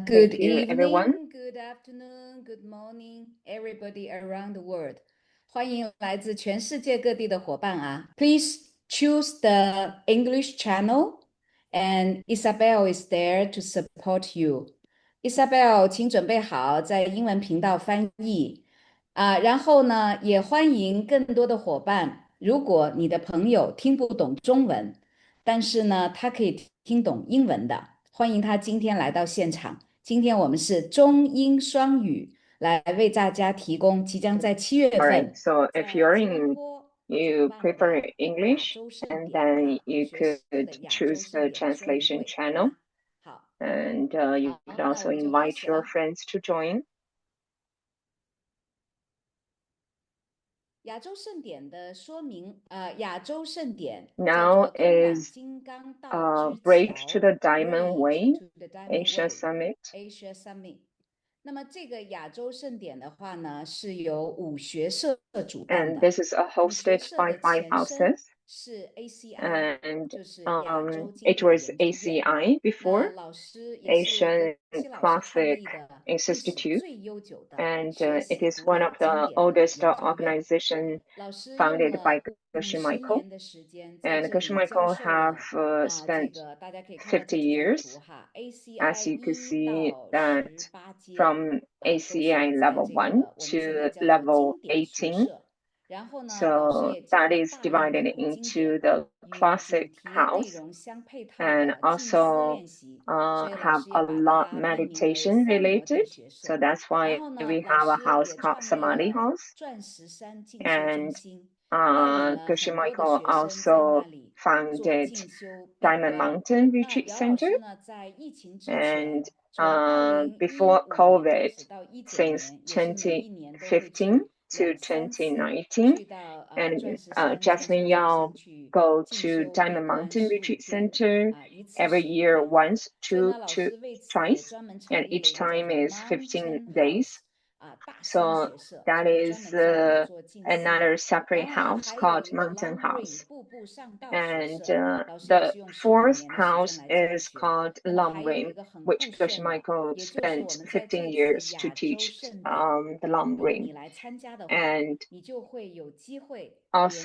Good Thank you, everyone. evening, good afternoon, good morning, everybody around the world. 欢迎来自全世界各地的伙伴啊。Please choose the English channel, and Isabel is there to support you. Isabel，请准备好在英文频道翻译然后呢，也欢迎更多的伙伴。如果你的朋友听不懂中文，但是呢，他可以听懂英文的，欢迎他今天来到现场。今天我们是中英双语，来为大家提供即将在7月 All right, 份 so if 在 you're 吉隆 in, 坡主 you 办 prefer 的亚 English, 洲盛 and 典 then you 学 could 的亚洲 choose 盛 the 典说明 translation 会，对 channel, 吗？好， and you 好， could 那 also 我就开 invite 始 your 了。 friends to join. 亚洲盛典的说明，亚洲盛典叫 Now 做通往 is 金刚道之 Bridge to 桥 the Diamond Bridge Way to the Diamond Asia Way Summit. Asia Summit。那么这个亚洲盛典的话呢，是由武学社主办 And 的。 this is 武学 hosted 社 by 的 five 前身 houses, 是 ACI， and 就是亚洲经 it 典 was 研究院。 ACI 那 before, 老师也是 Asian 格西老师创 Classic 立的历史 Institute, 最悠久的 and 学 it 习 is 古 one 老 of 经 the 典的 oldest 研究院。 organization 老师用 founded 了 by 50 Michael. 年的时间在 And 这里教 Michael 授 have 了这 spent 个大家可以看到 50这几张 years. 图哈 As ，ACI you could 1 see 到 that 18阶 from 都是 ACI 在 level 这 1个我们现在 to 叫做 level 经典学 18. 社。然后呢，老师 So 也教 that 了 is 大量的 divided 古经 into 典 the 与 classic 主题内 house, 容相配套 and 的静思 also 练习，所以老 have 师也 a 把 lot 它命名为 meditation 三摩地 related. 学 So 社。 that's 然 why 后呢， we 老 have a 师 house 也 called 创立 Samadhi 了 House. 钻石山进修中 And 心，带领了很多的 Michael 学生在那 also 里做 founded 进修闭 Diamond 关。 Mountain 那 Retreat 姚老 Center. 师呢，在疫情之前， And 从 before 2015 年开 COVID, 始到19 since 年，也是每一年都会 2015去 to 2-3次 2019, 去到钻 and 石山进修 Jasmine 中 Yao 心去 go 进 to 修闭 Diamond 关 Mountain 15 Retreat 天 Center 一次 every 15 year 天。 once 所以 to 呢，老师为此也 twice, 专门成 and 立了 each 一个叫 time 做 is 15 Mountain days. House 大山 So 学社， that 就是专 is 门在那里做静思 another 的。 separate 然后呢， house 还有 called 一个 Mountain Long Green House. 步步上道学 And 社，老师也 the 是用15 fourth 年的时间 house 来教 is 学。 called 那么还有一 Rim, 个很 which 酷炫的， Michael 也就是我 spent 们在这 15 次 years to 亚洲 teach 盛典， the Lam 如果你 Rim. 来参加的话， And 你就会有机会连接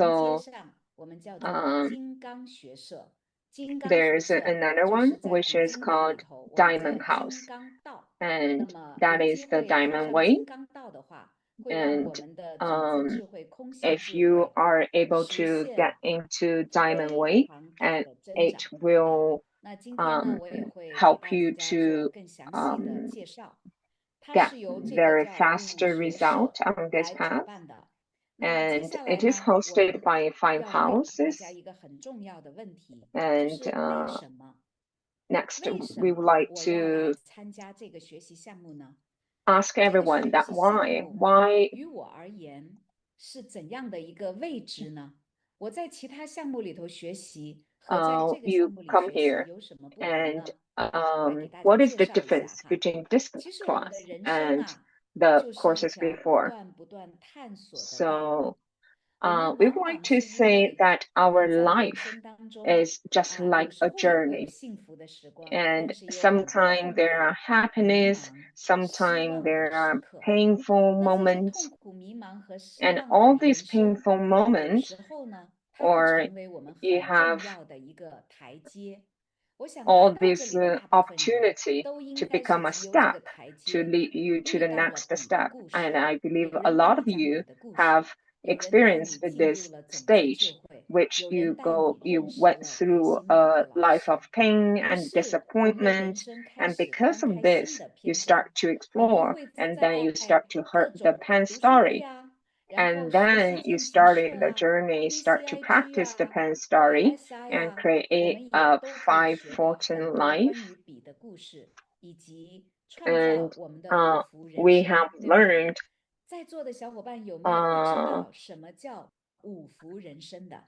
also 上我们叫做 um, 金刚学社。 金刚学 there's 社 another 就 one 是在 which 古 is 经典里 called 头我们叫 Diamond 金 House, 刚道。那 and 么 that 有 is 机 the 会踏 Diamond 上 Way. 金刚道的话，会让我 And 们的种子智慧、空性 if 智 you 慧 are able 实 to 现 get into Diamond 非 Way, 常大 and 的增 it 长。好， will 那今天呢， um, 我也会给 help 大 you 家做 to 更详细的 um, 介绍。它 get 是由这个 very 叫武 faster 学 result 社 on this 来主 path. 办的。那接 And 下来 it is 呢，我 hosted 们 by 5要问大 houses. 家一个很重要的问题，就 And 是为什么？ next, 为什 we 么 would like 我要来 to 参加这个学习项目呢？ ask 这个 everyone 学 that 习项 why? 目 Why 于我而言是怎样的一个位置呢？我在其他项目里头学习和在这个项 you 目里 come 学习 here? 有什么不同 And 呢？来给大家 what is 介 the 绍一下 difference 哈。 between this 其实我们的 class 人生 and 啊， the 就是一 courses 条 before? 不断探索的道路。 So 我们 we 往 would 往 like to 是因 say 为 that 我 our 们在人 life 生当中 is just 有 like 时 a 候也会有 journey. 幸福的时光， And 但是也有很多 sometimes 痛 there 苦、 are 迷 happiness, 茫、失 sometimes 望 there 的时 are 刻。 painful 那这些 moments, 痛苦、迷茫和失 and 望的 all 人 these 生， painful 有 moments, 时候呢，它会 or 成为我们 you 很 have 重要的一个台阶。我想 all 来到这 this 里的大部分人 opportunity 都应 to 该是 become a 藉由这 step 个台 to 阶 lead you to 遇 the 到了 next 你的 step. 故 And 事。 I believe 有 a 人带 lot 你 of 讲你 you 的故事， have 有人带你 experienced with 进入 this 了种子智 stage, 慧， which 有 you 人带你 you 认识 went 了核 through 心的一 a 个老 life 师。 of pain 于 and 是我们的人 disappointment, 生开 and 始 because 翻 of 开 this, 新的 you 篇 start 章。 to 你们 explore, 会 and 在 then you start to 各 hear the 种 pen 读书会 story. 啊，然后 And 学习 then you 进行 started 社 the 啊 journey, start to，PCIT practice the 啊 pen story ，RSI and 啊，我 create 们也 a 都可以 five 学到 fortune 很多 life. 关于笔的故事，以及创 And 造我们的五福人 we 生， have 对吗？ learned 在座的小伙伴有没有不知 uh, 道什么叫五福人生的？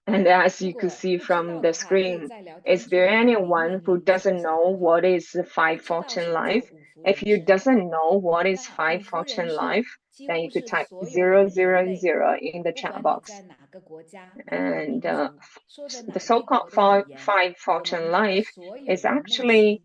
and as 如 you could 果 see 不知 from 道 the 的话，可以 screen, 在聊天 is 区 there 里头明 anyone 言 who 明说 doesn't 一下， know 好不好？ what is the 不 five 知道 fortune 什么叫 life? 五福 If 人 you 生？ doesn't know what is 那 five 五福人 fortune 生 life, 几 then 乎 you could 是 type 所有我们人类， 000 in the 不 chat 管你 box. 在哪个国家、哪一个 And 民族，说着 the 哪一 so-called 国的语言， five 我 fortune 们 life 所有 is 人内 actually 心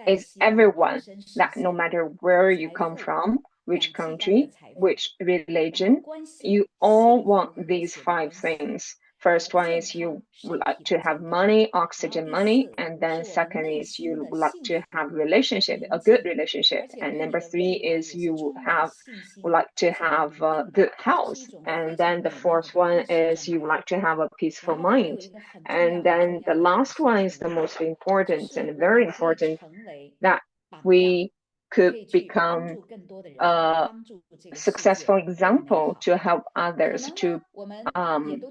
is everyone, that no matter where you come from, which country, which religion, you all want these five things. First one is you would like to have money, oxygen money, and then second is you would like to have relationship, a good relationship, and number three is you would like to have good health, and then the fourth one is you would like to have a peaceful mind, and then the last one is the most important and very important, that we could become a successful example to help others, to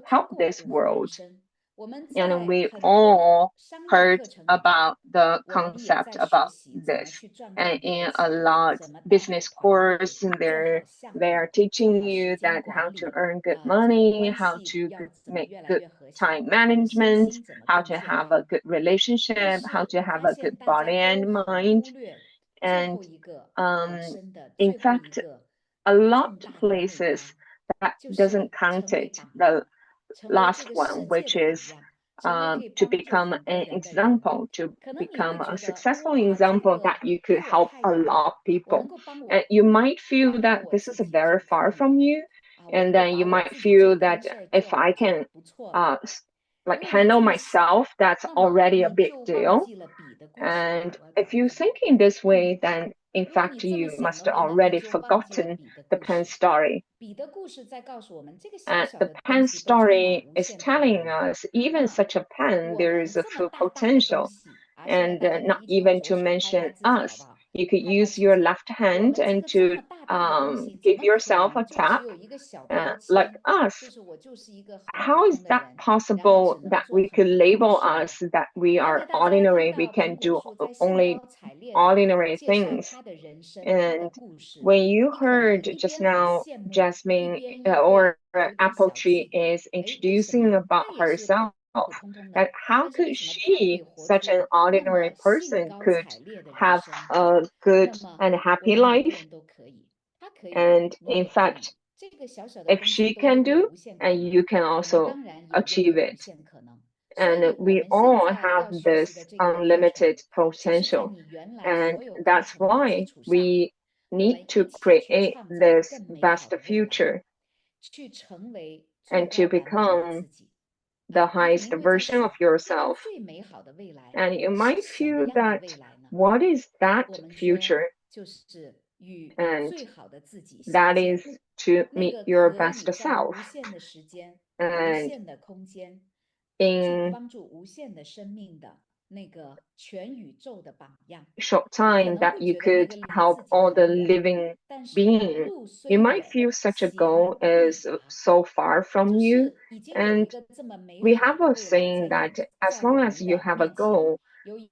help this world. And we all heard about the concept about this. And in a lot business course, they are teaching you that how to earn good money, how to make good time management, how to have a good relationship, how to have a good body and mind. And in fact, a lot of places that doesn't count it. The last one, which is to become an example, to become a successful example that you could help a lot of people. And you might feel that this is very far from you, and then you might feel that if I can like handle myself, that's already a big deal. And if you think in this way, then in fact you must already forgotten the pen story. And the pen story is telling us even such a pen, there is a full potential. And not even to mention us, you could use your left hand and to give yourself a tap, like us. How is that possible that we could label us that we are ordinary, we can do only ordinary things? And when you heard just now Jasmine or Apple Tree is introducing about herself, that how could she, such an ordinary person, could have a good and happy life? And in fact, if she can do, and you can also achieve it. And we all have this unlimited potential. And that's why we need to create this best future and to become the highest version of yourself. And you might feel that, what is that future? And that is to meet your best self. And in short time that you could help all the living being, you might feel such a goal is so far from you. And we have a saying that as long as you have a goal,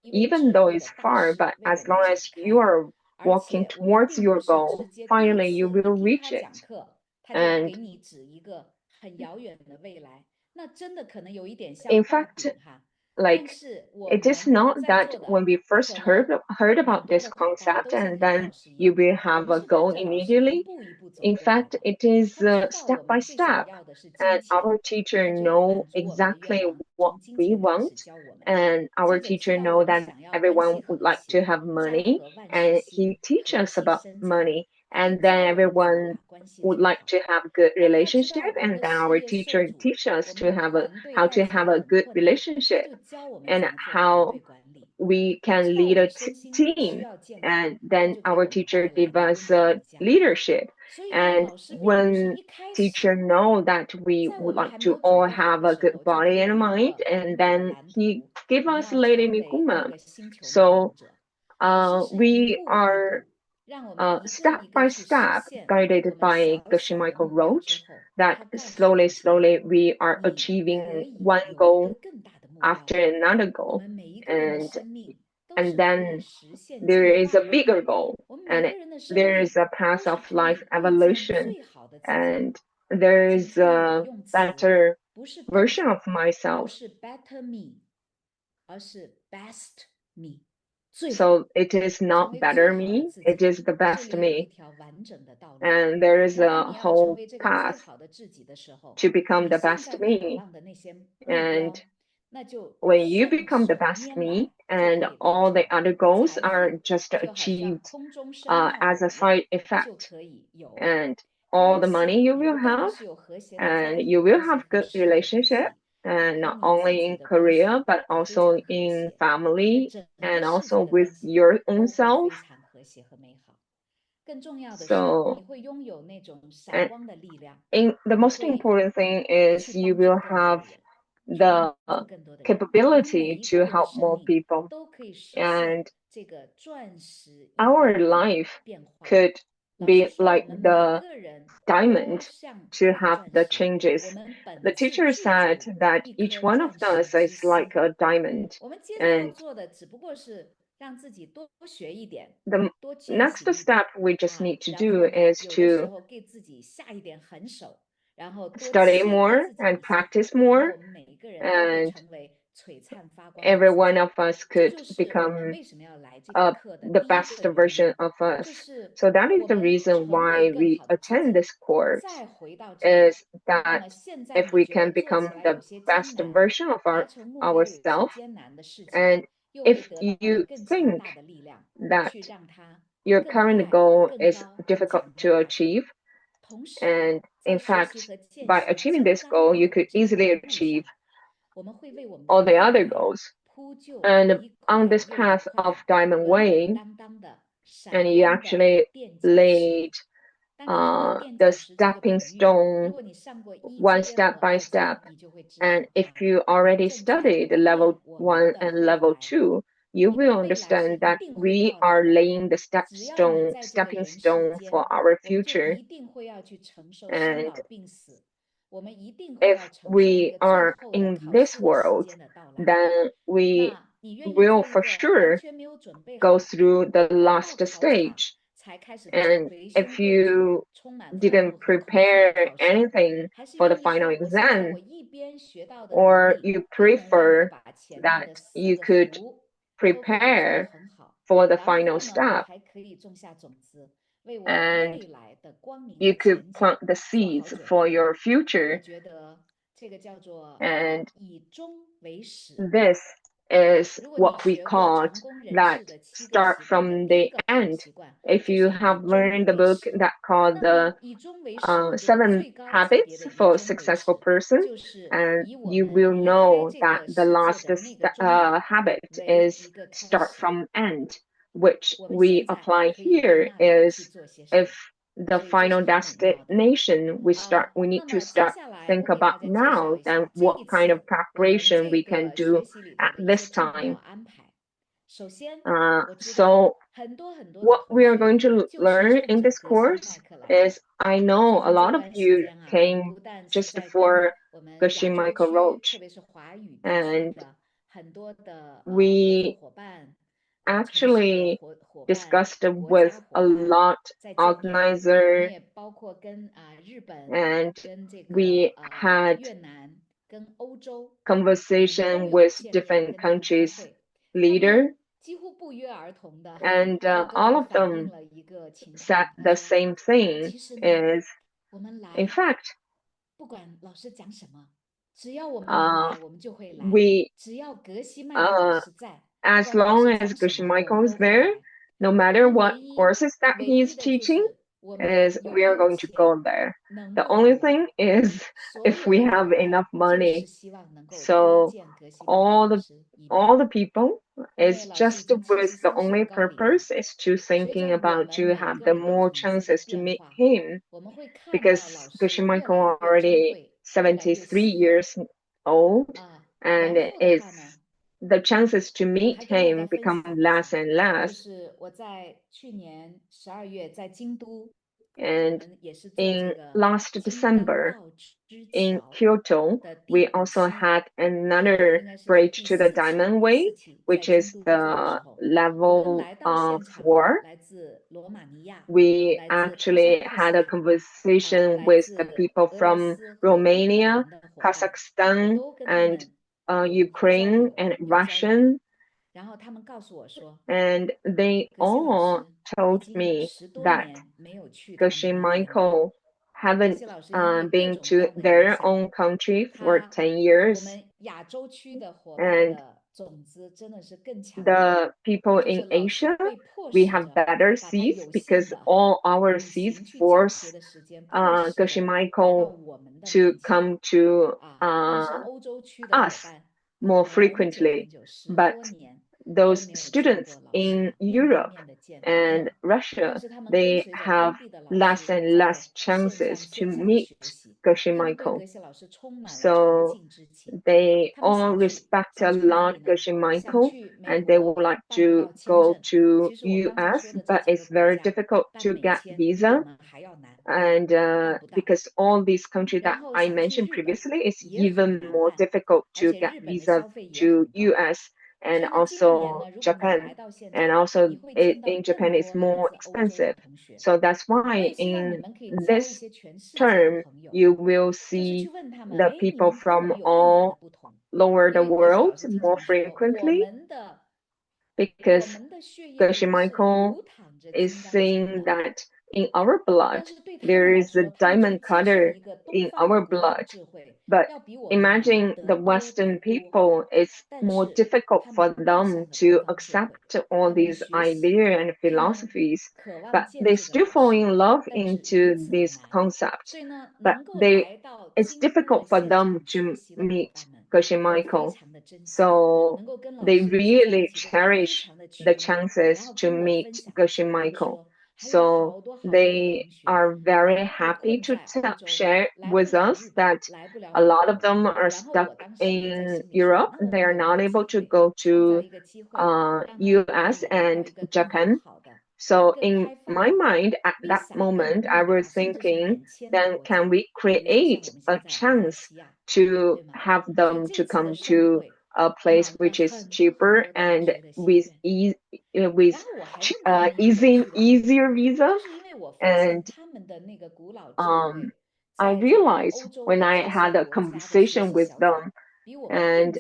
even though it's far, but as long as you are walking towards your goal, finally you will reach it. And in fact, like, it is not that when we first heard about this concept and then you will have a goal immediately. In fact, it is step by step, and our teacher know exactly what we want, and our teacher know that everyone would like to have money, and he teach us about money, and then everyone would like to have good relationship, and then our teacher teach us to have how to have a good relationship and how we can lead a team. And then our teacher give us leadership. And when teacher know that we would like to all have a good body and mind, and then he give us Lady Mikuma. So we are step by step guided by Geshe Michael Roach, that slowly we are achieving one goal after another goal, and then there is a bigger goal, and there is a path of life evolution, and there is a better version of myself. So it is not better me, it is the best me. And there is a whole path to become the best me. And when you become the best me, and all the other goals are just achieved as a side effect. And all the money you will have, and you will have good relationship, and not only in career, but also in family, and also with your own self. So, and the most important thing is you will have the capability to help more people. And our life could be like the diamond to have the changes. The teacher said that each one of us is like a diamond. And the next step we just need to do is to study more and practice more, and every one of us could become the best version of us. So that is the reason why we attend this course, is that if we can become the best version of ourselves, and if you think that your current goal is difficult to achieve, and in fact, by achieving this goal, you could easily achieve all the other goals. And on this path of Diamond Way, and you actually laid the stepping stone one step by step. And if you already studied level 1 and level 2, you will understand that we are laying the stepping stone for our future. And if we are in this world, then we will for sure go through the last stage. And if you didn't prepare anything for the final exam, or you prefer that you could prepare for the final step, and you could plant the seeds for your future. And this is what we call that start from the end. If you have learned the book that called the 7 Habits for a Successful Person, and you will know that the last habit is start from end, which we apply here is if the final destination we need to start think about now, then what kind of preparation we can do at this time. So what we are going to learn in this course is, I know a lot of you came just for Gershon Michael Roach, and we actually discussed with a lot organizer, and we had conversation with different countries leader, and all of them said the same thing, is in fact we as long as Gershon Michael is there, no matter what courses that he's teaching, is we are going to go there. The only thing is if we have enough money. So all the people is just with the only purpose is to thinking about to have the more chances to meet him, because Gershon Michael already 73 years old, and is the chances to meet him become less and less. And in last December in Kyoto, we also had another bridge to the Diamond Way, which is the level 4. We actually had a conversation with the people from Romania, Kazakhstan, and Ukraine and Russian, and they all told me that Gershon Michael haven't been to their own country for 10 years, and the people in Asia, we have better seeds because all our seeds force Michael to come to us more frequently. But those students in Europe and Russia, they have less and less chances to meet Michael. So they all respect a lot Michael, and they would like to go to US, but it's very difficult to get visa. And because all these countries that I mentioned previously, it's even more difficult to get visa to US and also Japan. And also in Japan, it's more expensive. So that's why in this term, you will see the people from all over the world more frequently because Michael is saying that in our blood, there is a diamond color in our blood. But imagine the Western people, it's more difficult for them to accept all these ideas and philosophies, but they still fall in love into this concept. But it's difficult for them to meet Michael. So they really cherish the chances to meet Michael. So they are very happy to share with us that a lot of them are stuck in Europe. They are not able to go to US and Japan. So in my mind, at that moment, I was thinking, then can we create a chance to have them to come to a place which is cheaper and with easier visa? And I realized when I had a conversation with them, and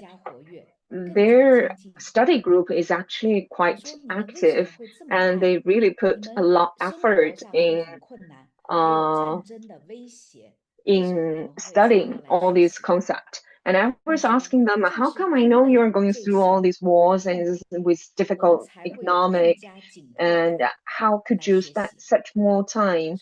their study group is actually quite active, and they really put a lot of effort uh, in studying all these concepts. And I was asking them, how come I know you're going through all these wars and with difficult economic, and how could you spend such more time?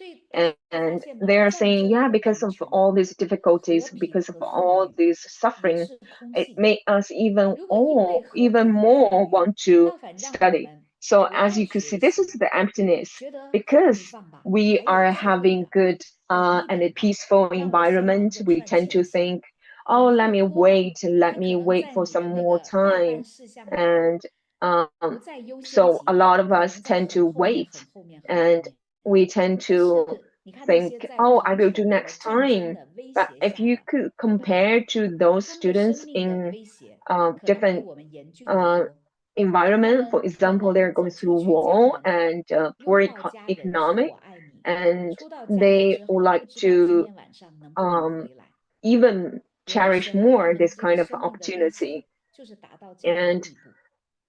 And they're saying, yeah, because of all these difficulties, because of all this suffering, it made us even more want to study. So as you could see, this is the emptiness because we are having good and a peaceful environment. We tend to think, oh, let me wait for some more time. And um, so a lot of us tend to wait and we tend to think, oh, I will do next time. But if you could compare to those students in different environment, for example, they're going through war and poor economic, and they would like to even cherish more this kind of opportunity. And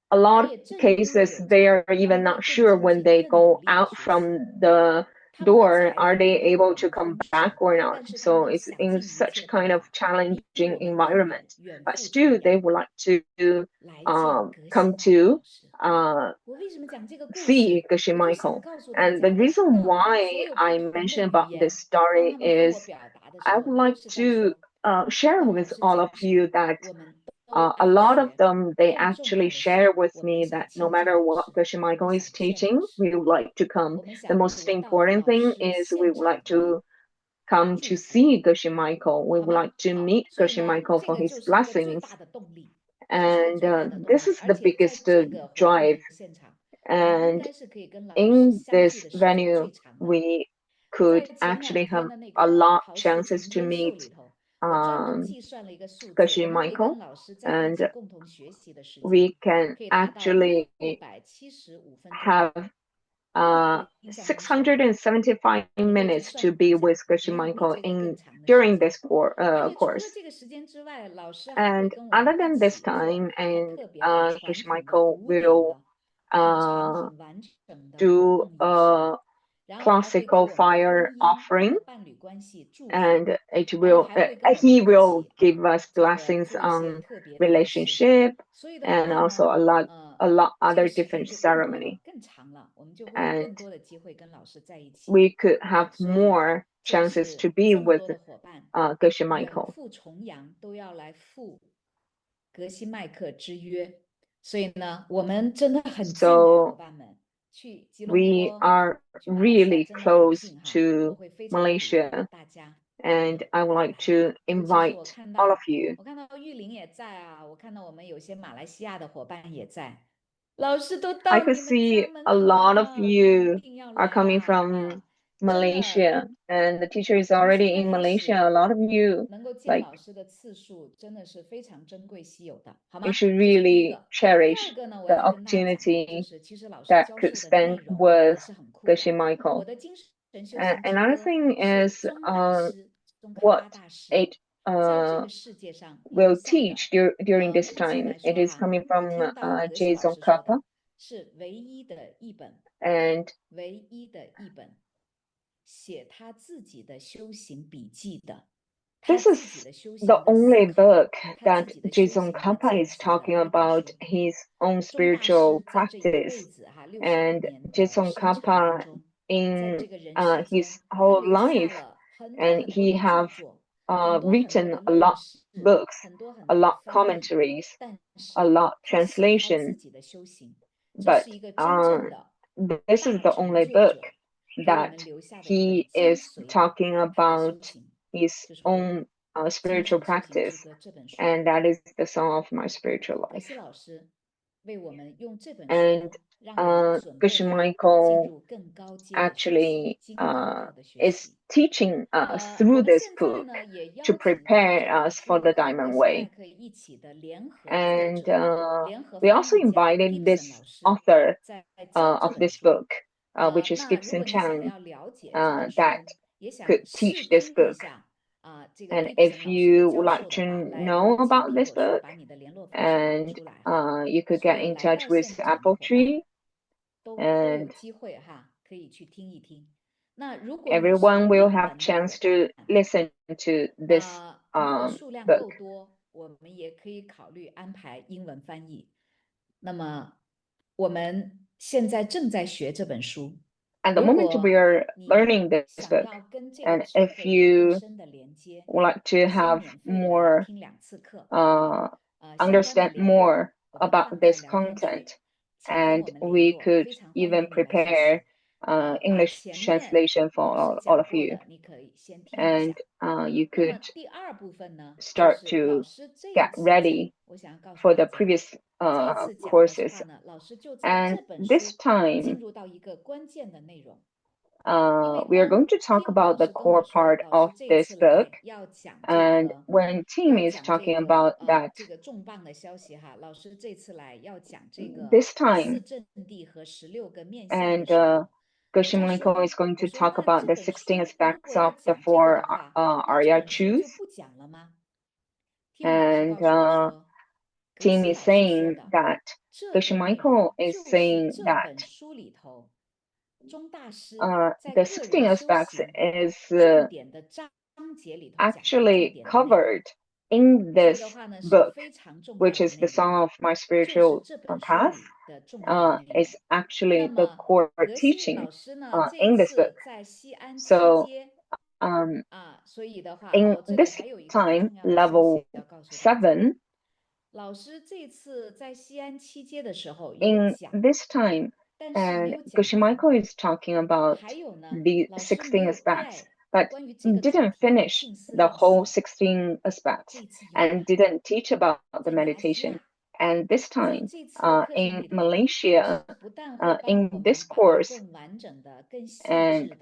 a lot of cases, they are even not sure when they go out from the door, are they able to come back or not? So it's in such kind of challenging environment, but still they would like to come to see Michael. And the reason why I mentioned about this story is I would like to share with all of you that a lot of them, they actually share with me that no matter what Michael is teaching, we would like to come. The most important thing is we would like to come to see Michael. We would like to meet Michael for his blessings. And this is the biggest drive. And in this venue, we could actually have a lot of chances to meet Michael, and we can actually have 675 minutes to be with Michael during this course. And other than this time, and Michael will do classical fire offering, and he will give us lessons on relationship and also a lot other different ceremony. And we could have more chances to be with Geshe Michael. 格西麦克之约，所以呢，我们真的很近，伙伴们。We are really close to Malaysia, and I would like to invite all of you. 我看到玉玲也在啊，我看到我们有些马来西亚的伙伴也在。老师都到 I could see a lot of you are coming from Malaysia, and the teacher is already in Malaysia. A lot of you, like, you should really cherish the opportunity that could spend with Geshe Michael. Another thing is what it will teach during this time. It is coming from Jason Kappa. And this is the only book that Jason Kappa is talking about his own spiritual practice. And Jason Kappa, in his whole life, and he have written a lot books, a lot commentaries, a lot translation. But this is the only book that he is talking about his own spiritual practice, and that is the song of my spiritual life. And Geshe Michael actually is teaching us through this book to prepare us for the Diamond Way. And we also invited this author of this book, which is Gibson Chang, that could teach this book. And if you would like to know about this book, and you could get in touch with Apple Tree, and everyone will have chance to listen to this book. 我们也可以考虑安排英文翻译。那么我们现在正在学这本书。At the moment, we are learning this book, and if you would like to have more, understand more about this content, and we could even prepare English translation for all of you, and you could start to get ready for the previous courses. And this time, we are going to talk about the core part of this book. And when Tim is talking about that, this time, and Geshe Michael is going to talk about the 16 aspects of the 4 Arya Truths. And Tim is saying that Geshe Michael is saying that the 16 aspects is actually covered in this book, which is the Song of My Spiritual Path, is actually the core teaching in this book. So in this time, level 7, in this time, and Geshe Michael is talking about the 16 aspects, but didn't finish the whole 16 aspects and didn't teach about the meditation. And this time, in Malaysia, in this course, and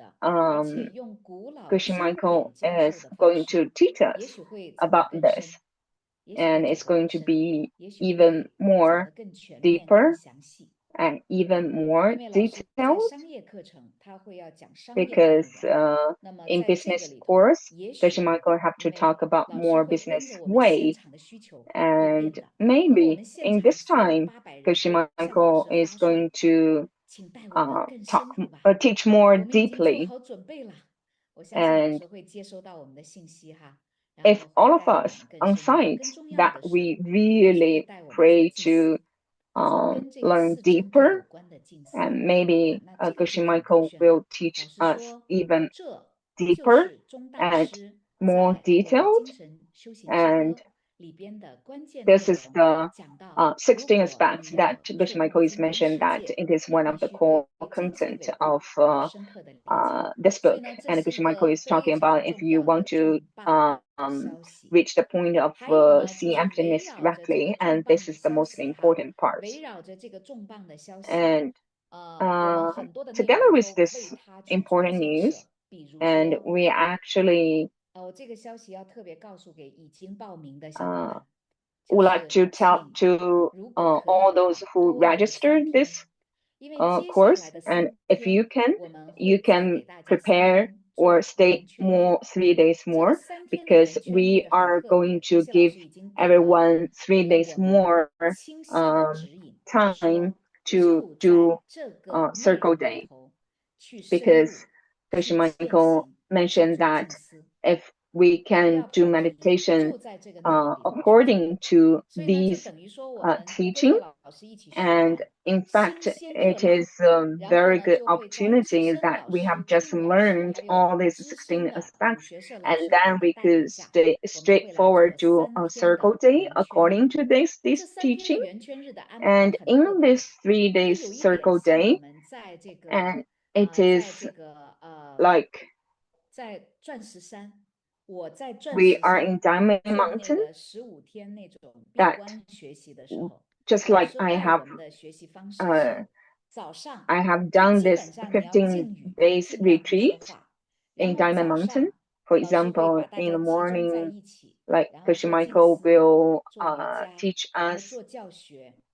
Geshe Michael is going to teach us about this, and it's going to be even more deeper and even more detailed, because in business course, Geshe Michael have to talk about more business way, and maybe in this time, Geshe Michael is going to teach more deeply. And if all of us on site that we really pray to learn deeper, and maybe Gushi Michael will teach us even deeper and more detailed. And this is the 16 aspects that Gushi Michael is mentioned that it is one of the core content of this book. And Gushi Michael is talking about if you want to reach the point of seeing emptiness directly, and this is the most important part. And together with this important news, and we actually would like to tell to all those who registered this course, and if you can prepare or stay more 3 days more, because we are going to give everyone 3 days more time to do circle day, because Gushi Michael mentioned that if we can do meditation according to these teaching, and in fact, it is a very good opportunity that we have just learned all these 16 aspects, and then we could stay straightforward to a circle day according to this teaching. And in this 3 days circle day, and it is like we are in Diamond Mountain, that just like I have done this 15 days retreat in Diamond Mountain. For example, in the morning, like Gushi Michael will teach us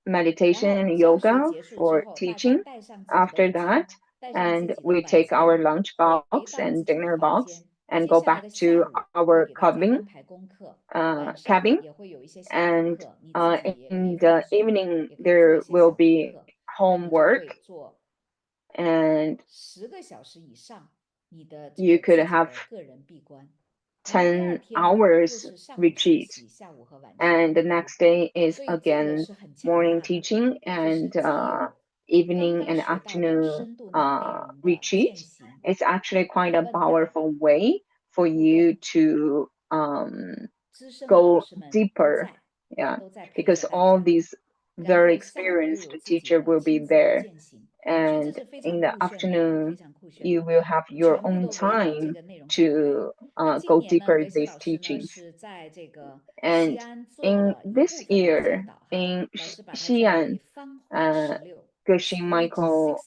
meditation and yoga for teaching. After that, and we take our lunch box and dinner box and go back to our cabin. And in the evening, there will be homework, and you could have 10 hours retreat. And the next day is again morning teaching and evening and afternoon retreat. It's actually quite a powerful way for you to go deeper, because all these very experienced teacher will be there, and in the afternoon you will have your own time to go deeper in these teachings. And in this year in Xi'an, Gushi Michael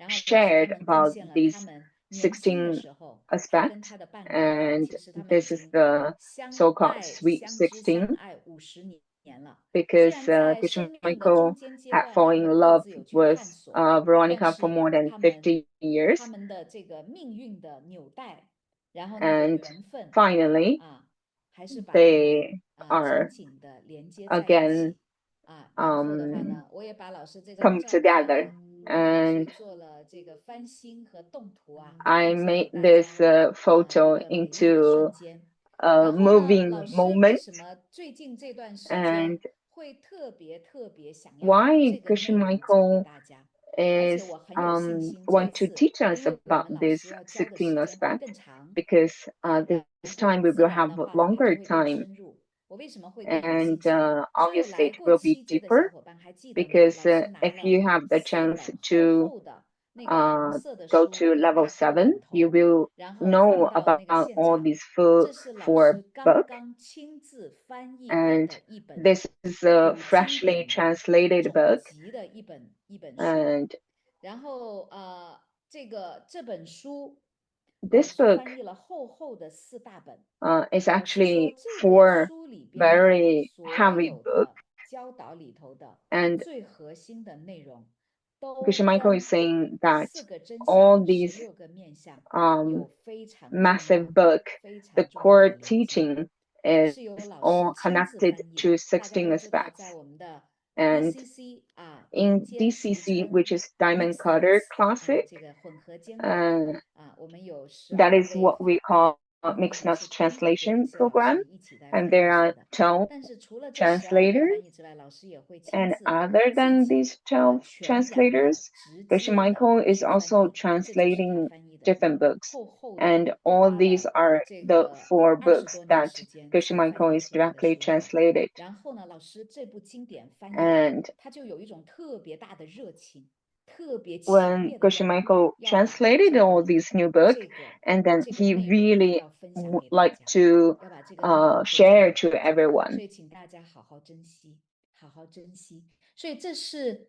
shared about these 16 aspects, and this is the so-called Sweet 16, because Gushi Michael had fallen in love with Veronica for more than 50 years. And finally, they are again come together. And I made this photo into a moving moment. And why Gushi Michael is want to teach us about this 16 aspect, because this time we will have longer time, and obviously it will be deeper, because if you have the chance to go to level 7, you will know about all these four books. And this is a freshly translated book. And this book is actually 4 very heavy books. And Gushi Michael is saying that all these massive book, the core teaching is all connected to 16 aspects. And in DCC, which is Diamond Cutter Classic, that is what we call Mixed Nuts Translation Program. And there are 12 translators. And other than these 12 translators, Michael is also translating different books. And all these are the 4 books that Michael is directly translated. And when Michael translated all these new books, and then he really would like to share to everyone. 所以这是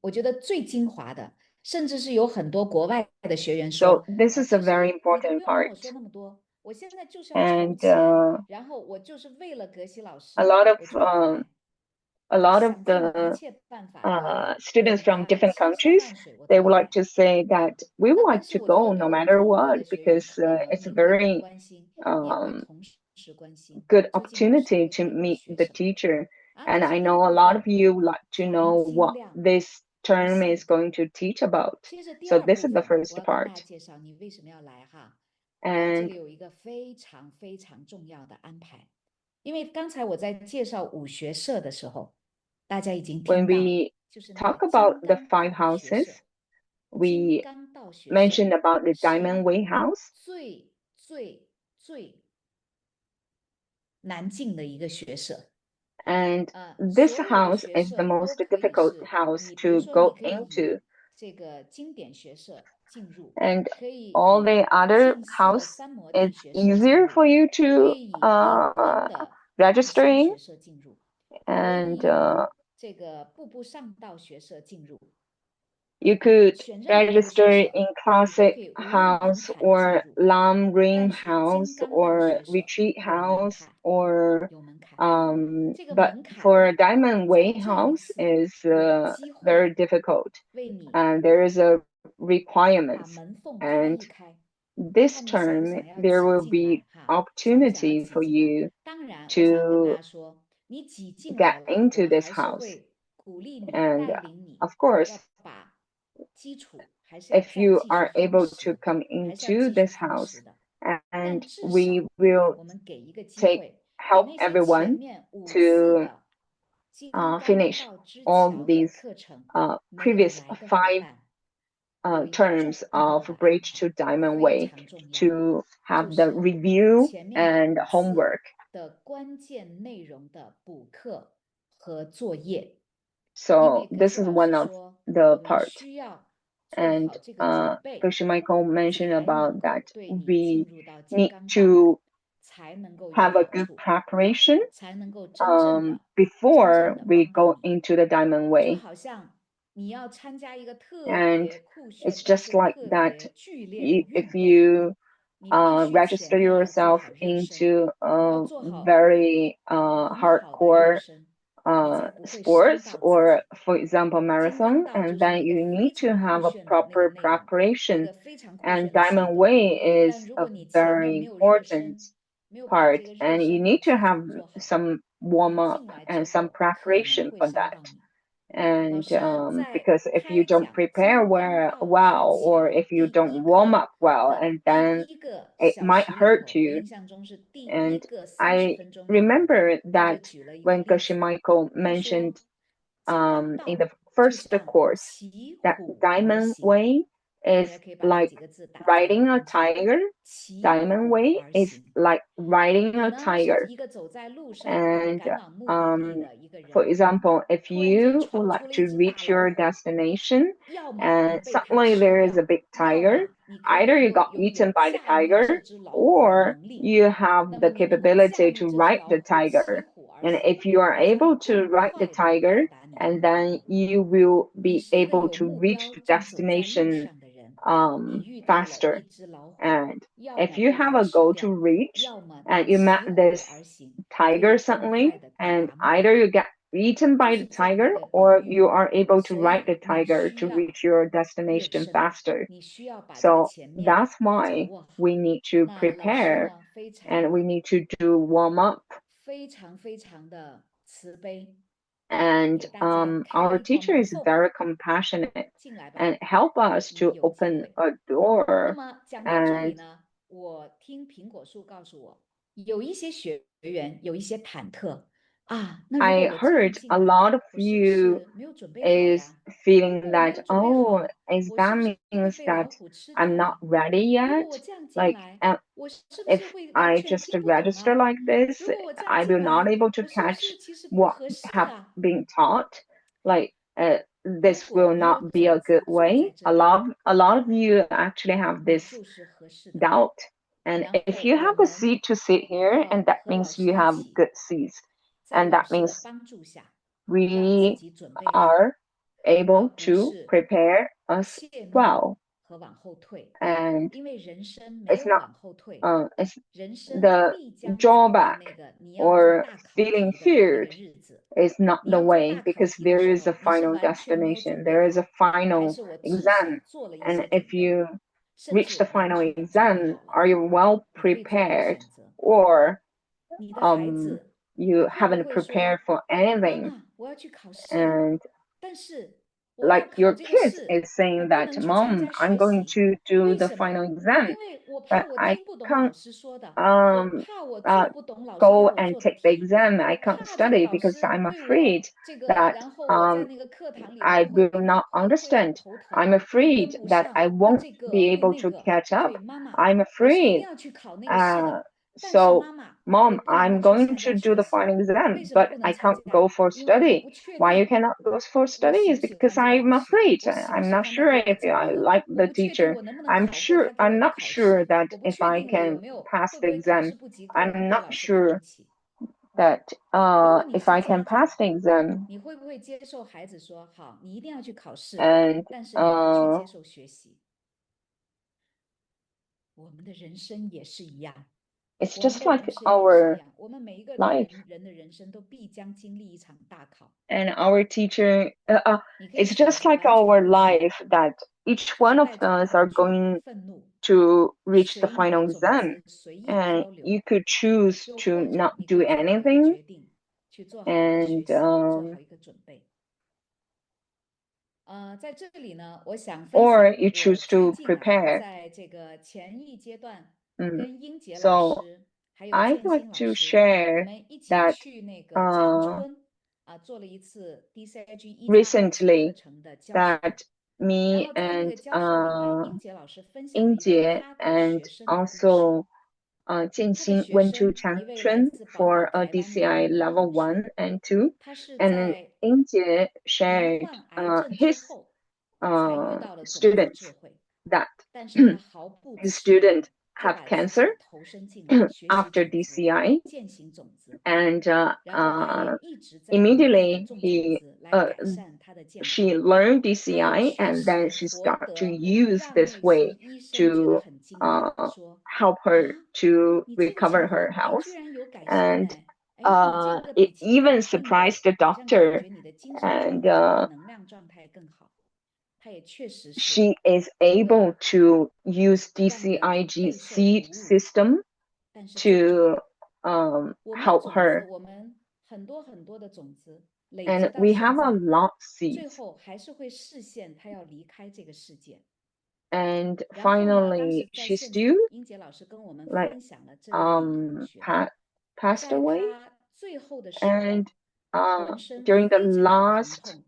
我觉得最精华的，甚至是有很多国外的学员说 So this is a very important part. And a lot of the students from different countries, they would like to say that we would like to go no matter what, because it's a very good opportunity to meet the teacher. And I know a lot of you would like to know what this term is going to teach about. So this is the first part. And 有一个非常非常重要的安排，因为刚才我在介绍武学社的时候，大家已经听到 when we talk about the 5 houses, we mentioned about the Diamond Way house. 最难进的一个学社。And this house is the most difficult house to go into. 这个经典学社进入 And all the other house is easier for you to register in. And 这个步步上道学社进入 you could register in Classic House or Lam Ring House or Retreat House or but for Diamond Way House is very difficult, and there is a requirement, and this term there will be opportunity for you to get into this house. And of course, if you are able to come into this house, and we will help everyone to finish all these previous 5 terms of Bridge to Diamond Way to have the review and homework. So this is one of the part. And Michael mentioned about that we need to have a good preparation before we go into the Diamond Way. And it's just like that if you register yourself into a very hardcore sports, or for example marathon, and then you need to have a proper preparation, and Diamond Way is a very important part, and you need to have some warm up and some preparation for that. And because if you don't prepare well, or if you don't warm up well, and then it might hurt you. And I remember that when Michael mentioned in the first course that Diamond Way is like riding a tiger. Diamond Way is like riding a tiger. And for example, if you would like to reach your destination and suddenly there is a big tiger, either you got eaten by the tiger or you have the capability to ride the tiger. And if you are able to ride the tiger, and then you will be able to reach the destination faster. And if you have a goal to reach and you met this tiger suddenly, and either you get eaten by the tiger or you are able to ride the tiger to reach your destination faster. So that's why we need to prepare and we need to do warm up. And our teacher is very compassionate and help us to open a door. And 我听苹果树告诉我，有一些学员有一些忐忑啊。那如果 I 我这样 heard 进 a 来， lot of 我是不 you 是没有准备好 is 呀？如 feeling 果我没 that, 有准备 oh, 好， is 我是 that 不是会 means 被 that 老虎吃 I'm 掉 not 啊？ ready 如果 yet? 我这样进 Like, 来， 我是不 if 是会完 I 全 just 听不懂 register 啊？ like this, 如果我这样 I 进 will not 来， able to 我是不 catch 是其实不 what 合适 have 啊？ been taught? Like, 如 this 果 will 你有 not be a 种子 good 坐在 way. 这里， A lot of you actually have 你 this 就是合适的。 doubt. And 然 if 后 you 我 have a 们 seat to sit here, 要 and that 和老 means 师 you 一 have 起， good seats, 在 and 老 that 师的 means 帮助下，让自 we 己准备好， are 而 able 不 to 是 prepare us 怯懦 well. 和往后退。 And 因为人生没 it's 有 not 往后退， it's 人生 the 必将走到 drawback 那个你要做 or 大考题 feeling 的那个 feared 日子。 is not 你 the 要做 way, 大考 because 题的 there 时 is a 候，你是 final 完全没有准 destination. 备 There is 好， a 还 final 是我至少 exam. 做了一 And 些 if 准备， you 甚至 reach 我 the final 完全准备 exam, 好了， are you well 你可以做一个 prepared, 选择。 or 你的孩子 you 会不 haven't 会说， prepared for 妈 anything? 妈，我要去考试， And 但是我要 like your 考这个 kids 试， is 我 saying 不 that, 能去参 Mom, 加 I'm 学 going 习。 to do 为 the 什 final 么？ exam, 因为我怕 but 我 I 听不懂 can't 老师说的，我 um 怕我 uh 做不懂老师要 go 我 and 做的 take the 题， exam. 我 I can't 怕这个 study 老 because 师 I'm 对我 afraid 这个， that 然后我在那个课堂里 I 头会 will not 会很 understand. 头疼， I'm 会 afraid 跟不 that 上， I 会 won't 这个 be 会 able 那 to 个。 catch 所 up. 以妈妈， I'm 我是一定 afraid. 要去考那个试的，但是 So 妈妈， 我 Mom, 不能 I'm 够去 going 参 to 加 do 学 the 习。 final 为 exam, 什么 but 不能 I 参 can't go 加？ for 因为我 study. 不确 Why you 定 cannot go for 我 study 喜 is 不喜欢 because 这个 I'm 老师， afraid. 我喜不 I'm 喜 not 欢他 sure 给我 if 讲 I 的， like 我 the 不确定 teacher. 我能不能考过他给 I'm 我的 not 考 sure 试， that 我不 if 确 I 定我有 can 没有 pass 会不 the 会考试 exam. 不及格 I'm 被 not 老师看不 sure 起。 that 如果你 if 是 I 家 can 长， pass the exam. 你会不会接受孩子说好，你一定要去考试， And 但是你不去接受学习？ 我们的人生也是一样， it's 我们 just 的 like 人生也是一 our 样， 我们每一个 life. 人的人生都必将经历一场大考。 And our teacher, 你可以 it's 选 just 择 like 完全 our 不学， life that each 就是 one of 带着 us are 恐惧、 going 愤怒， to reach the 随你 final 的种子 exam. 随意 And 漂流， you could choose 又 to 或者 not 你可 do 以做好一个 anything, 决定，去做好一个学 and 习，做好一个准备。在这里呢，我想分 or 享 you 我 choose 最 to 近 prepare. 在这个前一阶段 Mm. 跟英杰老 So 师还有 I'd 建 like 新老 to 师， 我 share 们一起 that 去那个长春做了一次 DCIG 1+2级课 recently 程的教学。 that 然 me 后在那个 and 教学里面，英杰老师分享了一个 Injie 他带 and 学生的故事。 also 他的 Jianxin 学 went to 生一位来 Changchun 自宝岛 for a 台湾的一 DCI 位 level 老师， 1 and 2, 他是 and 在 Injie 罹 shared 患癌症之 his 后才遇到了种子 students 智慧， that 但是他毫不 his 气馁， student 就 have 把自 cancer 己投身进来学习 after 种子， DCI, 践行种子， and 然后他也一直在努力地 immediately 种种 he 子来改善他的健康。 she learned 他也 DCI, 确 and then 实 she 活 started to 得 use 让 this 那 way 些医生觉得 to 很惊讶，说 help her 啊， to 你这个 recover 情 her 况哎 health. 居然有改善 And 哎，哎你这个 it 比其他 even 的病友 surprised the 好像感 doctor, 觉你的精神状 and 态、你的能量状态更好。他也确实是 she is able to use 不断地 DCIG 备受鼓 seed 舞， system 但是最终 to 我们的 help 种子， her. 我们很多的种子累积 And 到 we 现 have a 在， lot 最 seeds. 后还是会视线他要离开这个世界。 And 然后呢，当时 finally 在 she 现 still 场，英杰老师跟我们 like 分享了这位李同学， passed 在 away. 他最后的时候， And 浑身 during the 非常的疼 last 痛，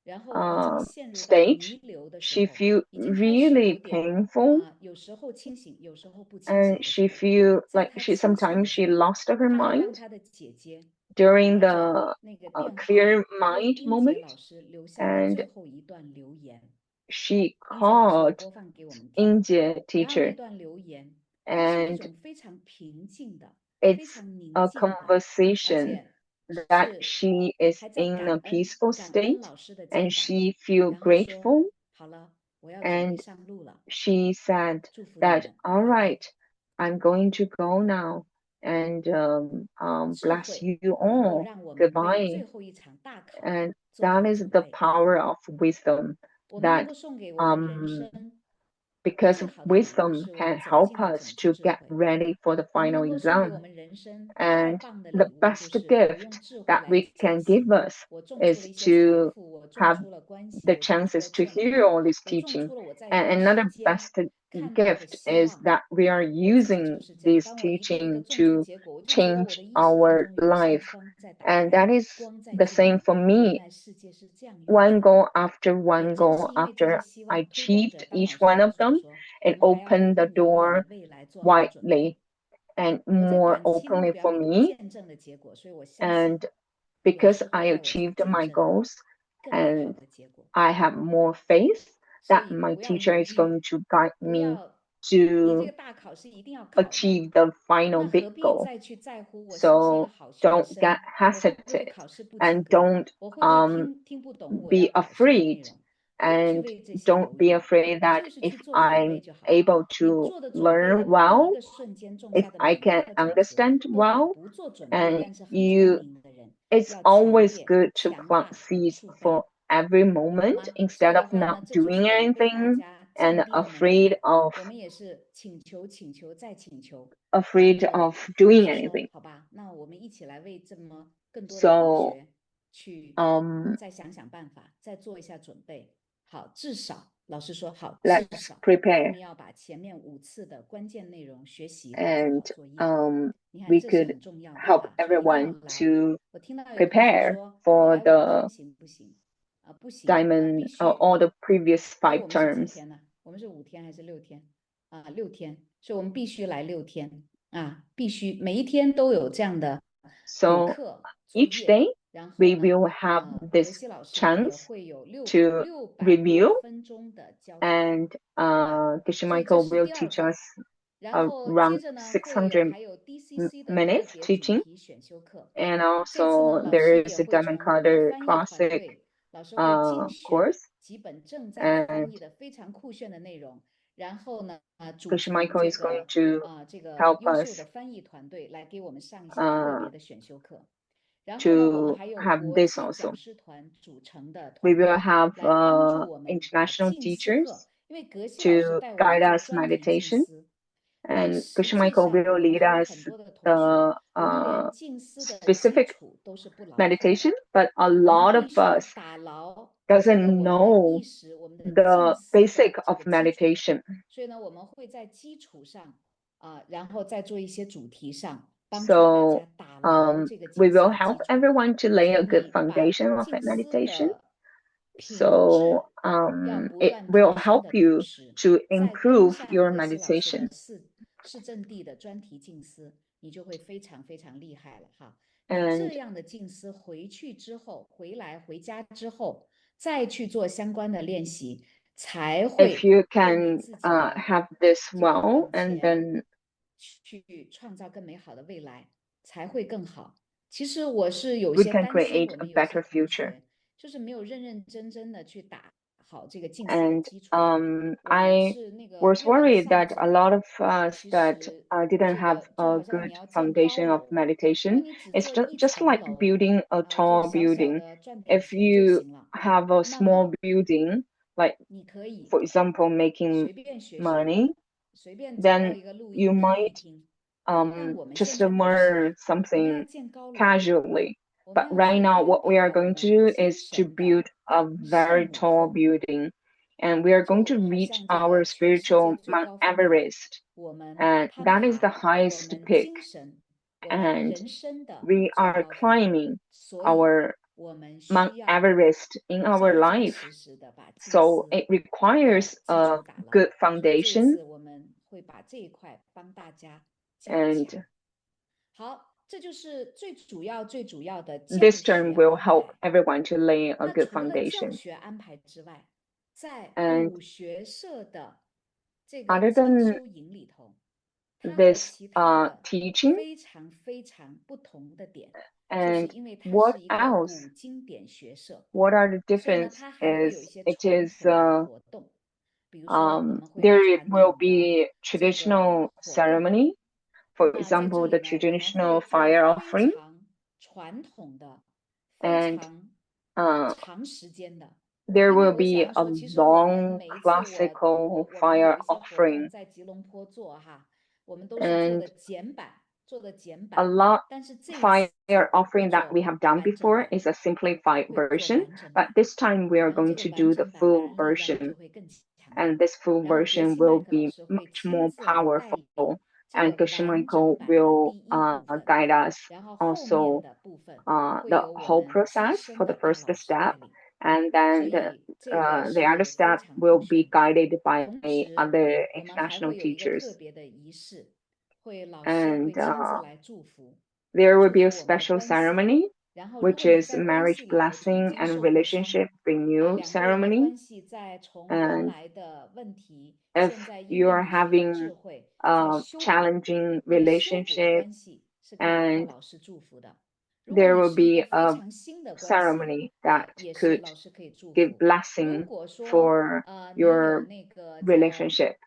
然后已经陷入到 stage, 弥留的时 she 候， feel 已经开始有 really 点 painful, 有时候清醒，有时候不清醒 and 的 she 时候， feel 在 like 他 she 清醒 sometimes 的 she 时候， lost her 他还 mind 让他的姐姐 during 拿着 the 那个电话 clear 为 mind 英杰 moment, 老师留下了 and 最后一段留言。 she 英杰老师有 called 播放给我们听， Injie 然后那 teacher, 段留言，它是一 and 种非常平静的、非 it's 常宁 a 静的，而 conversation 且 that 是 she is 还在 in 感 a 恩 peaceful 感恩 state, 老师的教 and 导， she feel 然后说 grateful, 好了，我要准备 and 上路了， she said 祝福你 that, 们， all 拜拜。 right, I'm going to go now, and 智 bless 慧 you 能够 all. 让我们为最 Goodbye. 后一场大考 And 做好 that is 准 the 备。 power of wisdom 我们能 that 够送给我们人生 because wisdom can help us to get ready for the final exam. And the best gift that we can give us is to have the chances to hear all this teaching. And another best gift is that we are using this teaching to change our life. And that is the same for me. One goal after one goal after I achieved each one of them, it opened the door widely and more openly for me. And because I achieved my goals and I have more faith that my teacher is going to guide me to achieve the final big goal. So don't get hesitant and don't be afraid. And don't be afraid that if I'm able to learn well, if I can understand well, and it's always good to plant seeds for every moment instead of not doing anything and afraid of doing anything. So 再想想办法，再做一下准备。好，至少老师说好，至 let's 少 prepare 我们要把前面5次的关键内容学习 and 做作业。你看 we 这是 could 很重要的 help 哈，所以一定要 everyone 来。 to 我听到有同学 prepare 说 for 来5 the 天行不行？不行， diamond 必须 all the previous 哎， 5我们是几 terms. 天呢？我们是5天还是6天？6天，所以我们必须来6天必须每一天都有这样的补 So 课作 each 业。 day 然后 we 呢 will have 德 this 西老师也 chance 会有 to 600 review 多分钟的教材。 and 所以 Michael 这是 will 第2 teach 周。 us 然后接 around 着呢会有 600还有 DCC 的个 minutes 别主 teaching. 题选修课。 And 这次呢 also 老 there 师 is 也 a 会 Diamond 从我们的 Carter 翻译团 Classic 队，老师会精选 course. 几本正在翻 And 译的非常酷炫的内容，然后呢组 Coach 成 Michael 这 is going 个 to 这个 help 优秀 us 的翻译团队来给我们上一些特别 uh, 的选修课。然后呢我们 to 还有 have 国 this 际 also. 讲师团组成的 We 团 will 队 have 来帮助我们把 international 静思课， teachers 因为格西老师 to 带我们 guide 做 us 专题静 meditation. 思，但 And 实 Coach 际 Michael 上 will 我们 lead 还有 us 很多的同学， the 我们连静思的基 specific 础都是不牢靠的。 meditation, but a 我们 lot 必 of 须要 us 打牢这个 doesn't 我们的 know 意识，我们的静 the 思的 basic 这 of 个基础。 meditation. 所以呢我们会在基础上然后再做一些主题上帮助大 So 家打牢这个 we 静思 will 的基 help 础。 everyone to 所 lay 以 a good 你把 foundation of 静思 meditation. 的品质 So 要不 it 断 will 提升 help 的同 you 时， to 再跟 improve 上 your 格西老师的 meditation. 市政地的专题静思，你就会非常非常厉害了哈。你 And 这样的静思回去之后，回家之后，再去做相关的练习，才 if 会 you 为你 can 自己的 have this 这个 well, 往 and 前 then 去创造更美好的未来，才会更好。其实我是有一 we 些 can 担心， create 我 a 们有些 better 同 future. 学就是没有认认真真的去打好这个静思的 And 基础。我们 I 是那个 was 越往 worried 上 that a 走， lot of us 其 that 实 didn't 这 have 个就 a 好像 good 你要建高 foundation of 楼，如果 meditation. 你只 It's 做 just, 一 just 层 like 楼 building a 做 tall 小小 building. 的转体 If 学就 you 行了， have a 那 small 么 building, like 你可以 for example, making 随便学习， money, 随便找到 then 一个录 you 音听一 might 听。但我们现 just 在不是， learn 我们要 something 建高楼， casually. 我们 But 要 right 去 now, 安 what we 排 are 好我 going 们 to do 精 is to 神的 build a 圣 very 母 tall 峰， building, and we are going 就 to 好 reach 像这 our 个全世界 spiritual 最 Mount 高峰的 Everest. 我们 And 攀 that is the 爬，我 highest 们 peak. 精神，我们 And 人生的 we 最 are 高峰。 climbing 所以 our 我们 Mount 需要 Everest in our 扎扎 life. 实实的把静 So 思 it 的 requires 基 a 础打牢。 good 所以这一 foundation. 次我们会把这一块帮大家加 And 强。好，这就是最主要的教 this 学 term will 安 help 排。 everyone to lay a 那 good 除了教 foundation. 学安排之外，在 And 武学社的这个 other 进 than 修营里头，它和 this 其他的 teaching, 非常非常不同的点，就是 and 因为它 what 是一个 else? 古经典学社， What are the 所以呢， difference 它还会有一 is 些 it 传 is 统的活动，比如说我们会有 there 传 will 统的 be 这个 traditional 活动。 ceremony. For 那在这 example, 里 the 呢，我们会 traditional 做 fire 非 offering. 常传统的、非 And 常 uh, 长时间的 there will be a long classical fire offering and a lot fire offering that we have done before is a simplified version, but this time we are going to do the full version. And this full version will be much more powerful. And Coach Michael will guide us also the whole process for the first step. And then the other step will be guided by other international teachers. And there will be a special ceremony, which is marriage blessing and relationship renew ceremony. And if you are having a challenging relationship, and there will be a ceremony that could give blessing for your relationship.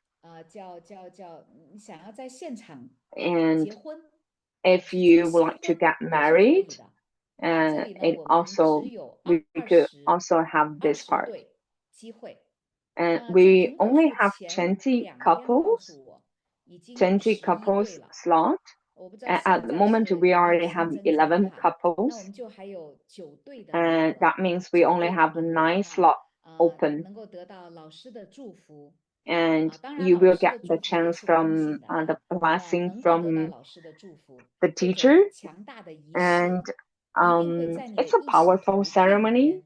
And if you would like to get married, and we could also have this part. And we only have 20 couples slot. At the moment, we already have 11 couples, and that means we only have 9 slots open. And you will get the chance from the blessing from the teacher. And it's a powerful ceremony,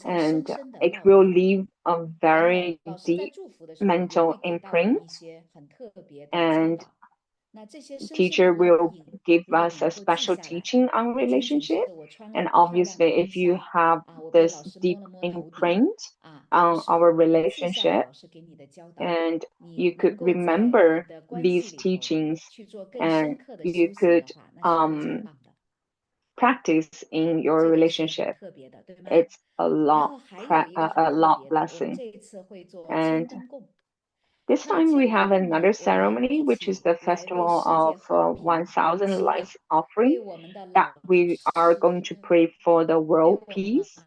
and it will leave a very deep mental imprint. And teacher will give us a special teaching on relationship. And obviously, if you have this deep imprint on our relationship, and you could remember these teachings, and you could practice in your relationship, it's a lot blessing. And this time we have another ceremony, which is the festival of 1,000 lights offering, that we are going to pray for the world peace.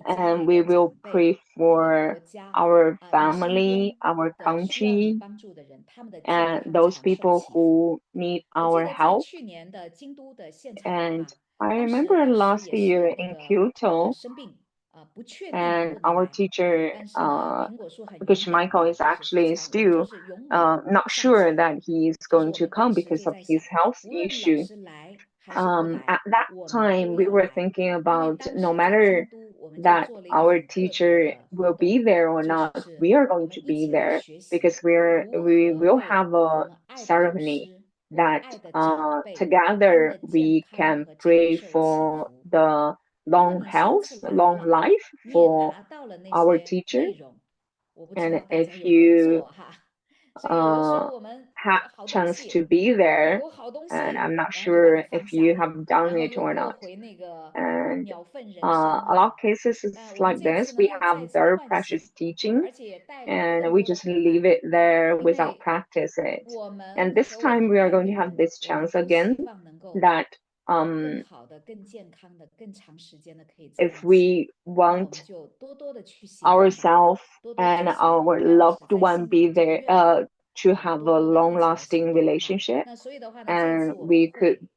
And we will pray for our family, our country, and those people who need our help. And I remember last year in Kyoto, and our teacher, Coach Michael, is actually still not sure that he is going to come because of his health issue. At that time, we were thinking about no matter that our teacher will be there or not, we are going to be there because we will have a ceremony that together we can pray for the long health, long life for our teacher. And if you had chance to be there, and I'm not sure if you have done it or not. And a lot of cases it's like this. We have very precious teaching, and we just leave it there without practice it. And this time we are going to have this chance again that if we want ourselves and our loved one be there to have a long-lasting relationship, and we could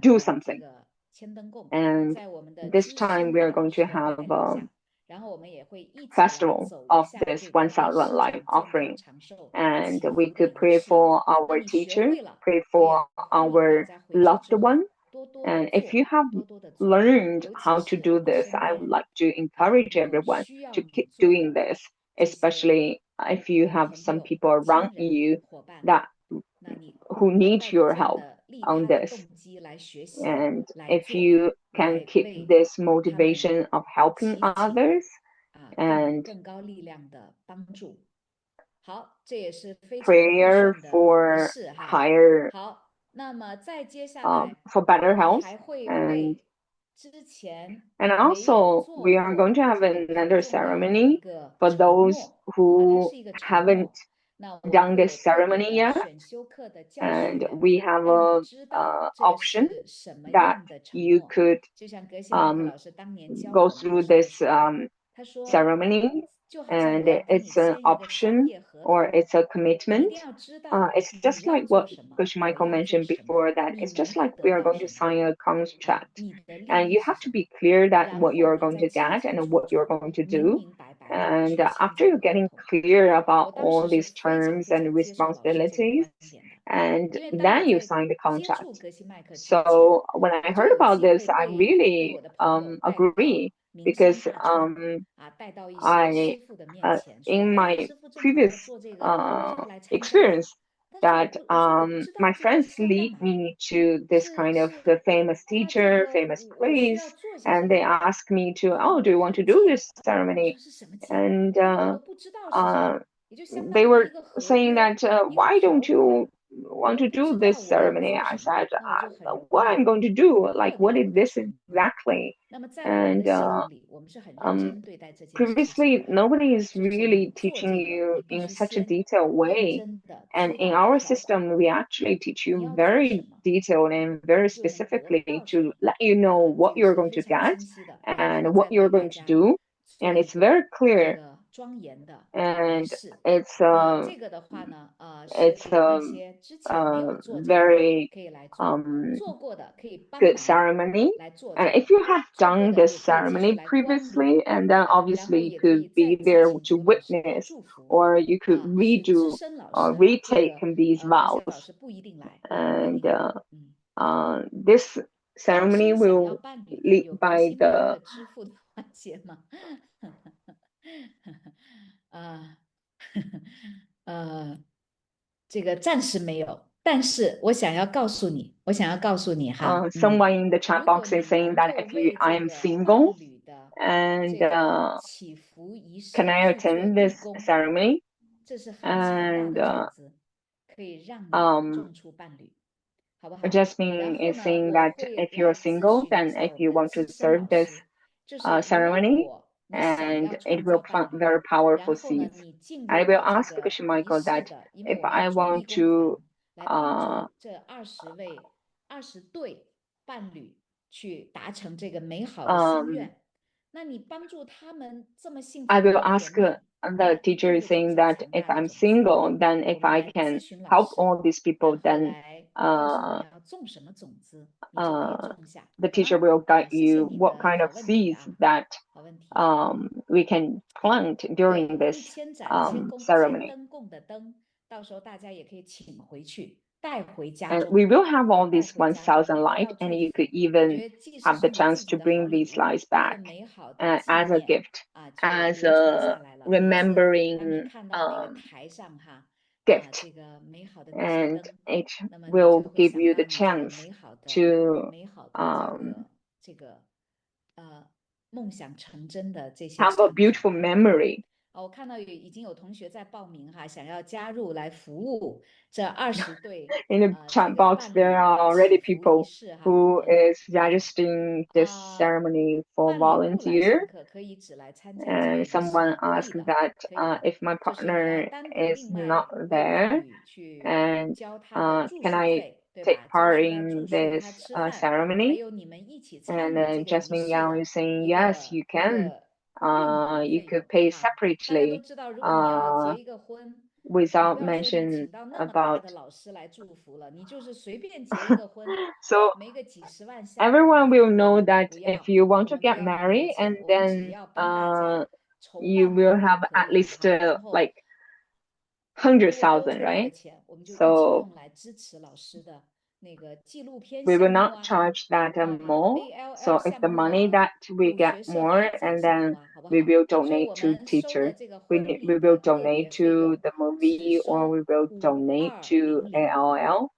do something. And this time we are going to have a festival of this 1,000 light offering, and we could pray for our teacher, pray for our loved one. And if you have learned how to do this, I would like to encourage everyone to keep doing this, especially if you have some people around you that who need your help on this. And if you can keep this motivation of helping others and prayer for higher for better health. And also we are going to have another ceremony for those who haven't done this ceremony yet, and we have a option that you could go through this ceremony, and it's an option or it's a commitment. It's just like what Coach Michael mentioned before, that it's just like we are going to sign a contract, and you have to be clear that what you're going to get and what you're going to do. And after you're getting clear about all these terms and responsibilities, and then you sign the contract. So when I heard about this, I really agree, because I in my previous experience, that my friends lead me to this kind of famous teacher, famous place, and they ask me to, oh, do you want to do this ceremony? And they were saying that, why don't you want to do this ceremony? I said, what I'm going to do, like, what is this exactly? And previously, nobody is really teaching you in such a detailed way. And in our system, we actually teach you very detailed and very specifically to let you know what you're going to get and what you're going to do. And it's very clear. And it's a very good ceremony. And if you have done this ceremony previously, and then obviously you could be there to witness, or you could redo or retake these vows. And this ceremony will lead by the 这个暂时没有，但是我想要告诉你，someone in the chat box is saying that if I am single, and can I attend this ceremony? And Jasmine is saying that if you're single, then if you want to serve this ceremony, and it will plant very powerful seeds. I will ask Coach Michael that if I want to I will ask the teacher is saying that if I'm single, then if I can help all these people, then the teacher will guide you what kind of seeds that we can plant during this ceremony. And we will have all these 1,000 light, and you could even have the chance to bring these lights back as a gift, as a remembering gift. And it will give you the chance to have a beautiful memory. 我看到已经有同学在报名哈，想要加入来服务这20对 In the chat box, there are already people who is registering this ceremony for volunteer. And someone asked that if my partner is not there, and can I take part in this ceremony? And Jasmine Yang is saying, yes, you can. You could pay separately without mention about. So everyone will know that if you want to get married, and then you will have at least like 100,000, right? So we will not charge that more. So if the money that we get more, and then we will donate to teacher. We will donate to the movie, or we will donate to ALL.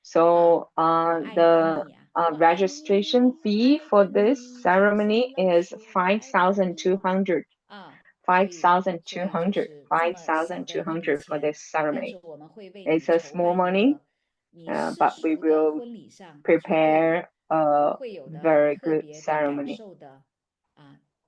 So the registration fee for this ceremony is 5,200. 5,200 for this ceremony. It's a small money, but we will prepare a very good ceremony.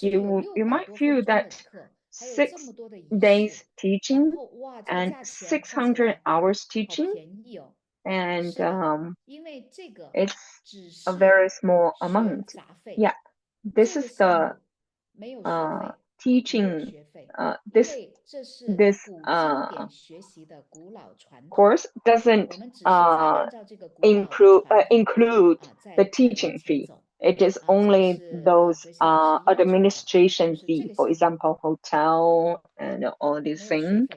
You might feel that 6 days teaching and 600 hours teaching, and it's a very small amount. Yeah, this is the teaching this course doesn't include the teaching fee. It is only those administration fee, for example, hotel and all these things.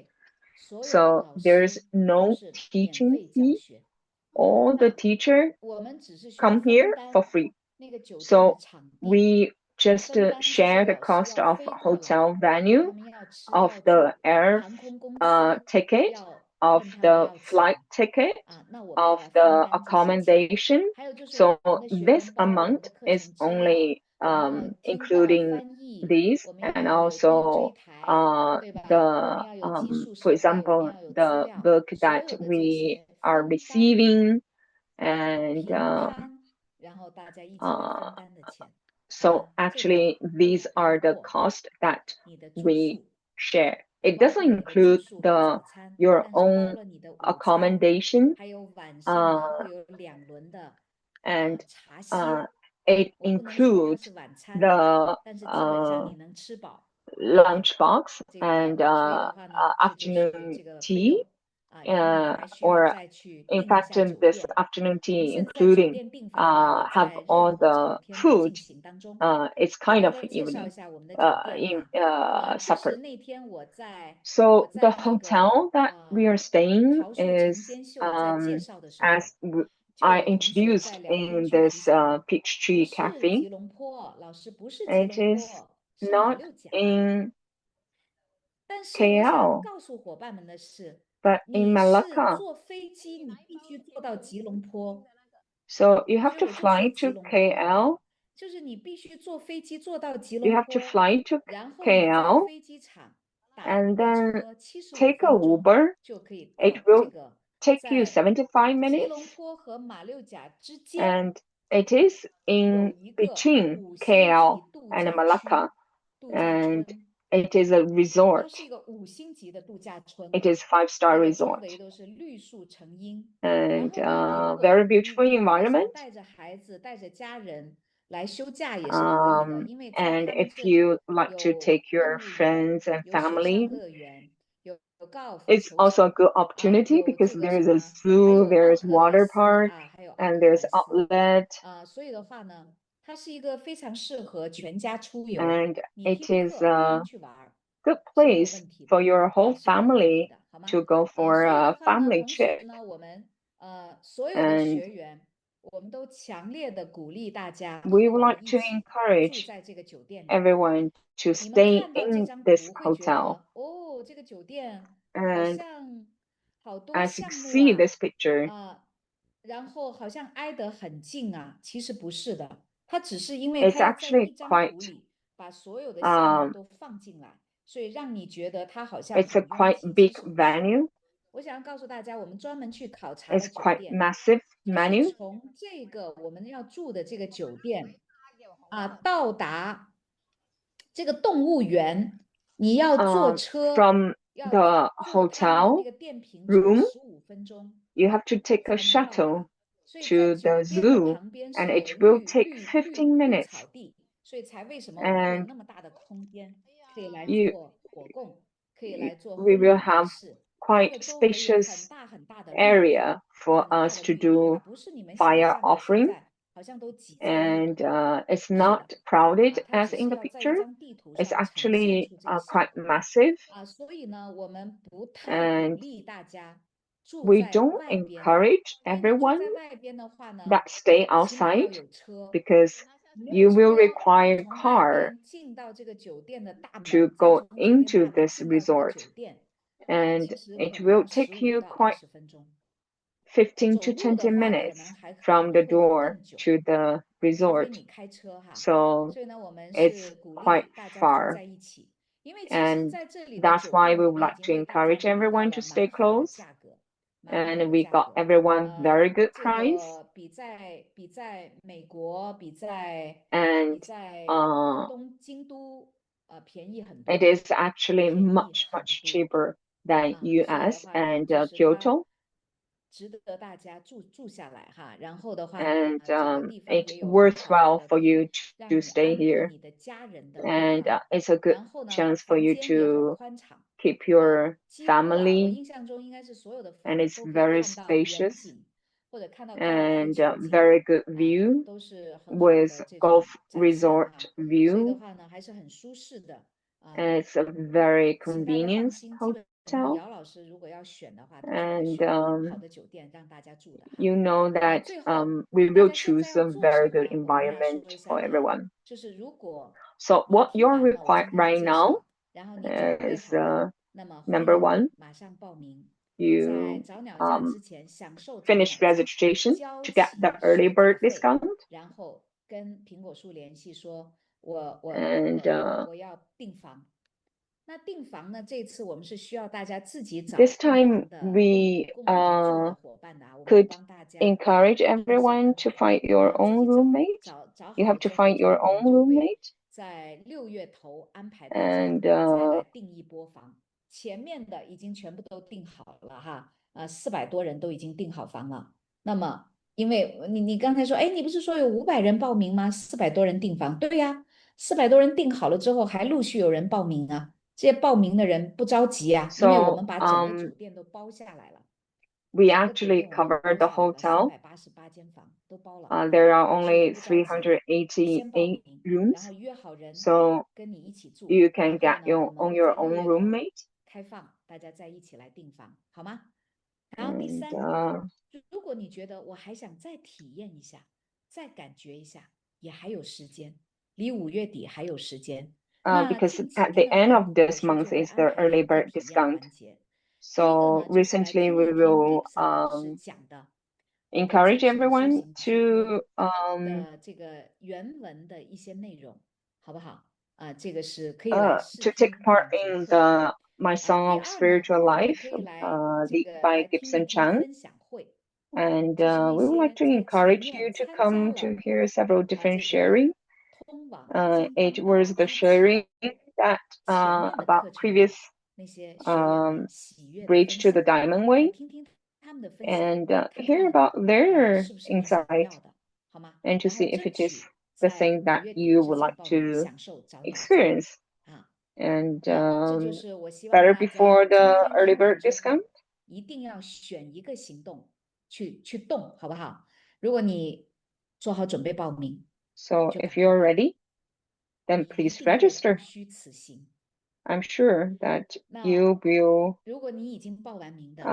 So there's no teaching fee. All the teacher come here for free. So we just share the cost of hotel venue, of the air ticket, of the flight ticket, of the accommodation. So this amount is only including these, and also for example, the book that we are receiving, and so actually these are the costs that we share. It doesn't include your own accommodation, and it includes the lunch box and afternoon tea, or in fact this afternoon tea including have all the food. It's kind of evening in supper. So the hotel that we are staying is as I introduced in this Peachtree Cafe. It is not in KL, but in Malacca. So you have to fly to KL. You have to fly to KL and then take a Uber. It will take you 75 minutes, and it is in between KL and Malacca, and it is a resort. It is 5-star resort, and very beautiful environment. And if you like to take your friends and family, it's also a good opportunity because there is a zoo, there's water park, and there's outlet. And it is a good place for your whole family to go for a family trip. And we would like to encourage everyone to stay in this hotel. And as you see this picture, it's actually quite it's a quite big venue. It's quite massive venue. From the hotel room, you have to take a shuttle to the zoo, and it will take 15 minutes. And we will have quite spacious area for us to do fire offering, and it's not crowded as in the picture. It's actually quite massive, and we don't encourage everyone that stay outside because you will require a car to go into this resort, and it will take you quite 15 to 20 minutes from the door to the resort. So it's quite far. And that's why we would like to encourage everyone to stay close. And we got everyone very good price. And it is actually much, much cheaper than US and Kyoto. And it's worthwhile for you to stay here. And it's a good chance for you to keep your family, and it's very spacious. and very good view with golf resort view. And it's a very convenient hotel. And you know that we will choose a very good environment for everyone. So what you're required right now is number one, you finish registration to get the early bird discount. And this time we could encourage everyone to find your own roommate. You have to find your own roommate. And 前面的已经全部都订好了哈，400多人都已经订好房了。那么，因为你刚才说，哎，你不是说有500人报名吗？400多人订房，对呀，400多人订好了之后，还陆续有人报名啊。这些报名的人不着急啊，因为我们把整个酒店都包下来了。We actually covered the hotel. There are only 388 rooms, so you can get on your own roommate. 开放，大家再一起来订房，好吗？然后第3，如果你觉得我还想再体验一下，再感觉一下，也还有时间，离5月底还有时间。Because at the end of this month is the early bird discount. So recently we will encourage everyone to 这个原文的一些内容，好不好？这个是可以来试 to take part in the My Song of Spiritual Life, lead by Gibson Chan. And we would like to encourage you to come to hear several different sharing. It was the sharing that about previous bridge to the Diamond Way, and hear about their insight, and to see if it is the thing that you would like to experience. And better before the early bird discount. 一定要选一个行动去动，好不好？如果你做好准备报名 ，So if you're ready, then please register. I'm sure that you will. 如果你已经报完名的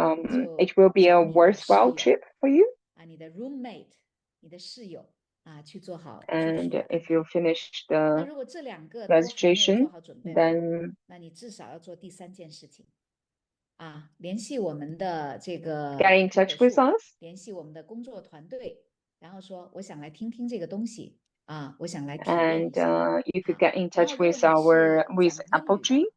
，it will be a worthwhile trip for you. 你的 roommate， 你的室友去做好。And if you finish the registration, then 那你至少要做第3件事情联系我们的这个 get in touch with us. 联系我们的工作团队，然后说我想来听听这个东西我想来体验一下。And you could get in touch with Apple Tree.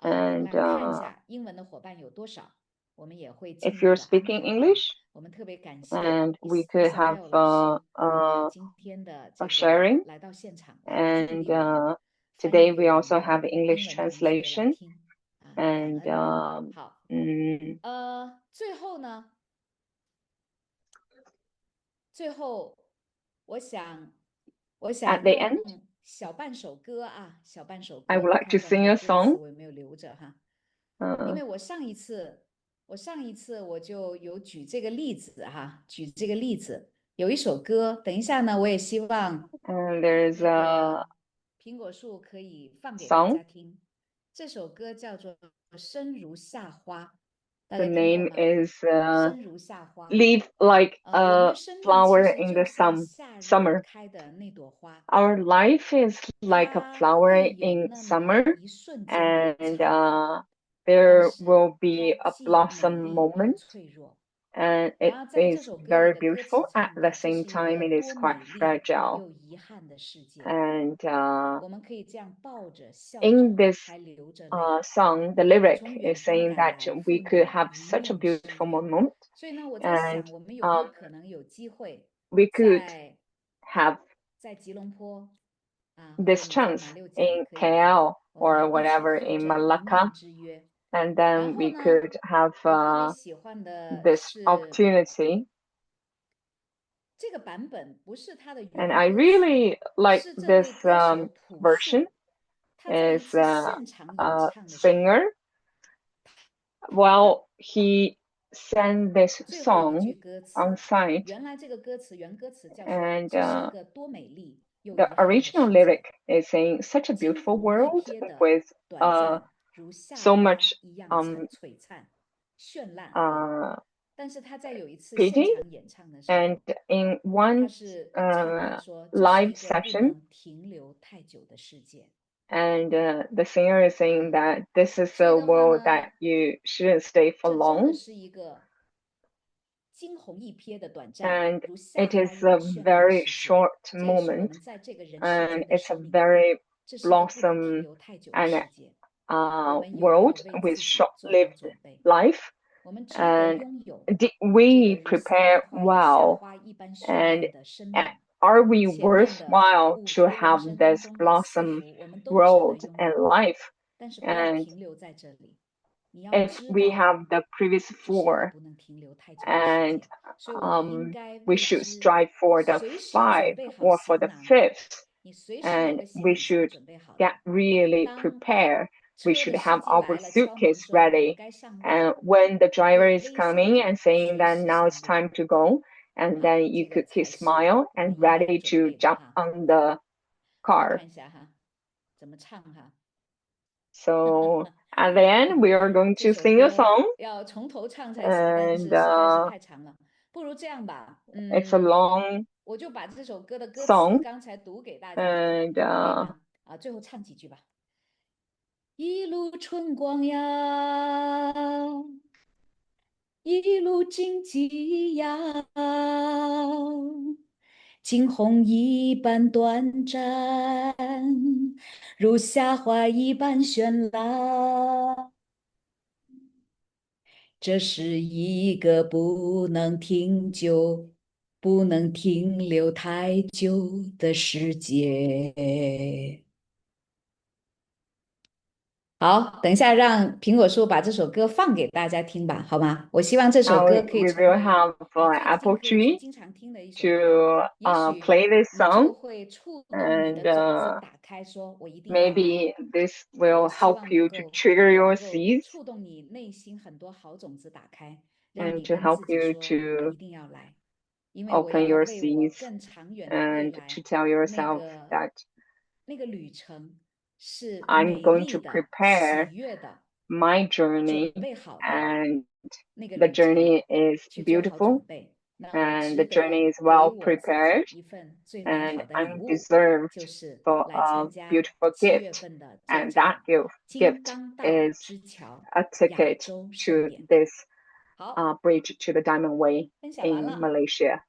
And 看一下英文的伙伴有多少，我们也会 if you're speaking English, 我们特别感谢 and we could have a sharing. 来到现场 And today we also have English translation. And 好，最后呢，我想 at the end, 小半首歌小半首歌 I would like to sing a song. 我有没有留着因为我上一次我就有举这个例子举这个例子，有一首歌，等一下呢，我也希望 there's a 苹果树可以放给大家听。这首歌叫做《生如夏花》。The name is 生如夏花 Leave like a flower in the summer. 开的那朵花 Our life is like a flower in summer, and there will be a blossom moment, and it is very beautiful. At the same time, it is quite fragile. And in this song, the lyric is saying that we could have such a beautiful moment, and we could have this chance in KL or whatever in Malacca, and then we could have this opportunity. And I really like this version. Is a singer. Well, he sang this song on site, and the original lyric is saying such a beautiful world with so much pity. And in one live session, and the singer is saying that this is a world that you shouldn't stay for long. And it is a very short moment, and it's a very blossom and world with short-lived life. And did we prepare well? And are we worthwhile to have this blossom world and life? And if we have the previous four, and we should strive for the 5 or for the 5th, and we should get really prepared. We should have our suitcase ready, and when the driver is coming and saying that now it's time to go, and then you could smile and ready to jump on the car. So at the end, we are going to sing a song, and it's a long song, and 最后唱几句吧。一路春光呀，一路荆棘呀，惊鸿一般短暂，如夏花一般绚烂。这是一个不能停久、不能停留太久的世界。好，等一下让苹果树把这首歌放给大家听吧，好吗？我希望这首歌可以 we will have apple tree to play this song, and maybe this will help you to trigger your seeds, and to help you to open your seeds, and to tell yourself that I'm going to prepare my journey, and the journey is beautiful, and the journey is well prepared, and I'm deserved for a beautiful gift, and that gift is a ticket to this bridge to the Diamond Way in Malaysia.